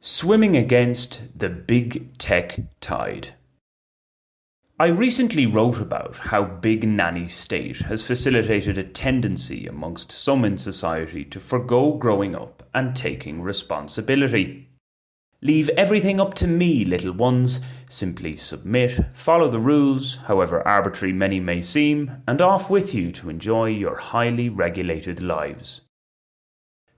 Swimming against the big tech tide. I recently wrote about how big nanny state has facilitated a tendency amongst some in society to forgo growing up and taking responsibility. Leave everything up to me, little ones. Simply submit, follow the rules, however arbitrary many may seem, and off with you to enjoy your highly regulated lives.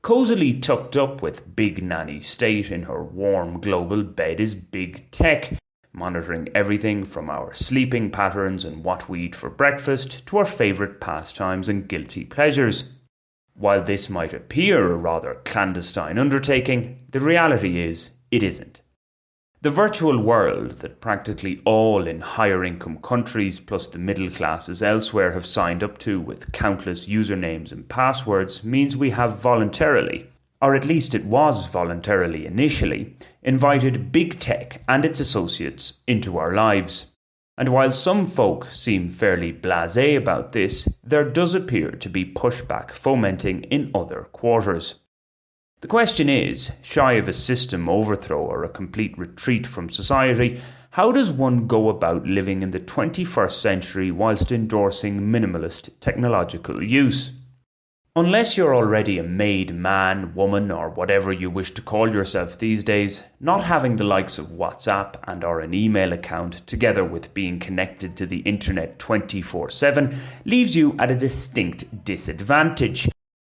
Cosily tucked up with Big Nanny State in her warm global bed is Big Tech, monitoring everything from our sleeping patterns and what we eat for breakfast to our favourite pastimes and guilty pleasures. While this might appear a rather clandestine undertaking, the reality is it isn't. The virtual world that practically all in higher income countries plus the middle classes elsewhere have signed up to with countless usernames and passwords means we have voluntarily, or at least it was voluntarily initially, invited big tech and its associates into our lives. And while some folk seem fairly blasé about this, there does appear to be pushback fomenting in other quarters. The question is, shy of a system overthrow or a complete retreat from society, how does one go about living in the 21st century whilst endorsing minimalist technological use? Unless you're already a made man, woman, or whatever you wish to call yourself these days, not having the likes of WhatsApp and or an email account together with being connected to the internet 24/7 leaves you at a distinct disadvantage.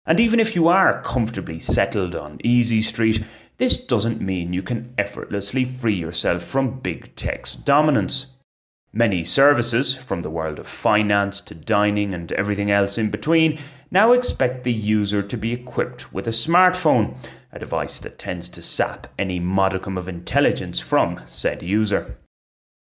And even if you are comfortably settled on Easy Street, this doesn't mean you can effortlessly free yourself from big tech's dominance. Many services, from the world of finance to dining and everything else in between, now expect the user to be equipped with a smartphone, a device that tends to sap any modicum of intelligence from said user.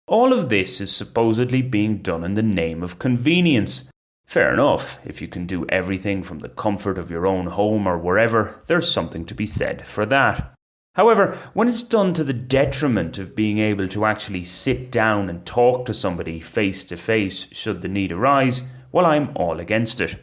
All of this is supposedly being done in the name of convenience. Fair enough, if you can do everything from the comfort of your own home or wherever, there's something to be said for that. However, when it's done to the detriment of being able to actually sit down and talk to somebody face to face should the need arise, well, I'm all against it.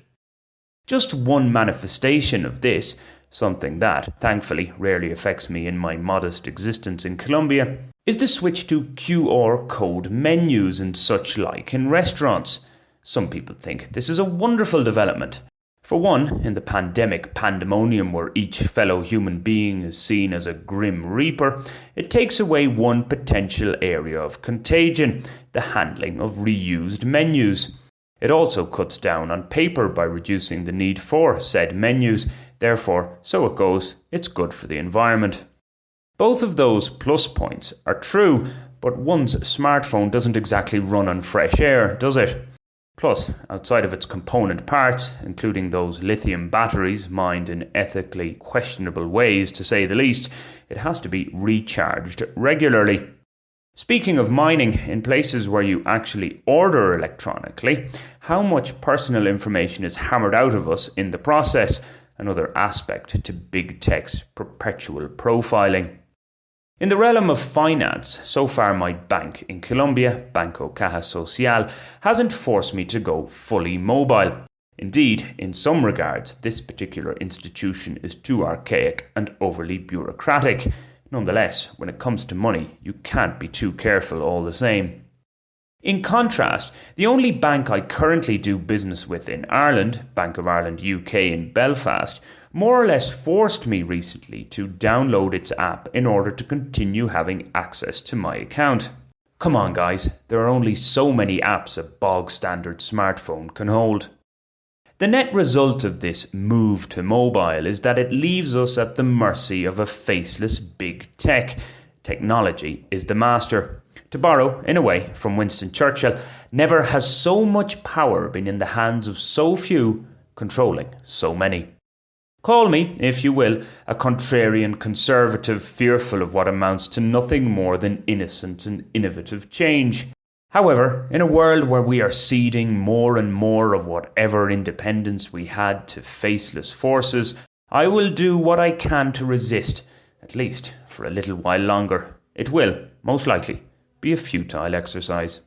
Just one manifestation of this, something that, thankfully, rarely affects me in my modest existence in Colombia, is the switch to QR code menus and such like in restaurants. Some people think this is a wonderful development. For one, in the pandemic pandemonium where each fellow human being is seen as a grim reaper, it takes away one potential area of contagion, the handling of reused menus. It also cuts down on paper by reducing the need for said menus. Therefore, so it goes, it's good for the environment. Both of those plus points are true, but one's smartphone doesn't exactly run on fresh air, does it? Plus, outside of its component parts, including those lithium batteries mined in ethically questionable ways to say the least, it has to be recharged regularly. Speaking of mining, in places where you actually order electronically, how much personal information is hammered out of us in the process, another aspect to big tech's perpetual profiling. In the realm of finance, so far my bank in Colombia, Banco Caja Social, hasn't forced me to go fully mobile. Indeed, in some regards, this particular institution is too archaic and overly bureaucratic. Nonetheless, when it comes to money, you can't be too careful all the same. In contrast, the only bank I currently do business with in Ireland, Bank of Ireland UK in Belfast, more or less forced me recently to download its app in order to continue having access to my account. Come on guys, there are only so many apps a bog standard smartphone can hold. The net result of this move to mobile is that it leaves us at the mercy of a faceless big tech. Technology is the master. To borrow, in a way, from Winston Churchill, never has so much power been in the hands of so few, controlling so many. Call me, if you will, a contrarian conservative fearful of what amounts to nothing more than innocent and innovative change. However, in a world where we are ceding more and more of whatever independence we had to faceless forces, I will do what I can to resist, at least for a little while longer. It will, most likely, be a futile exercise.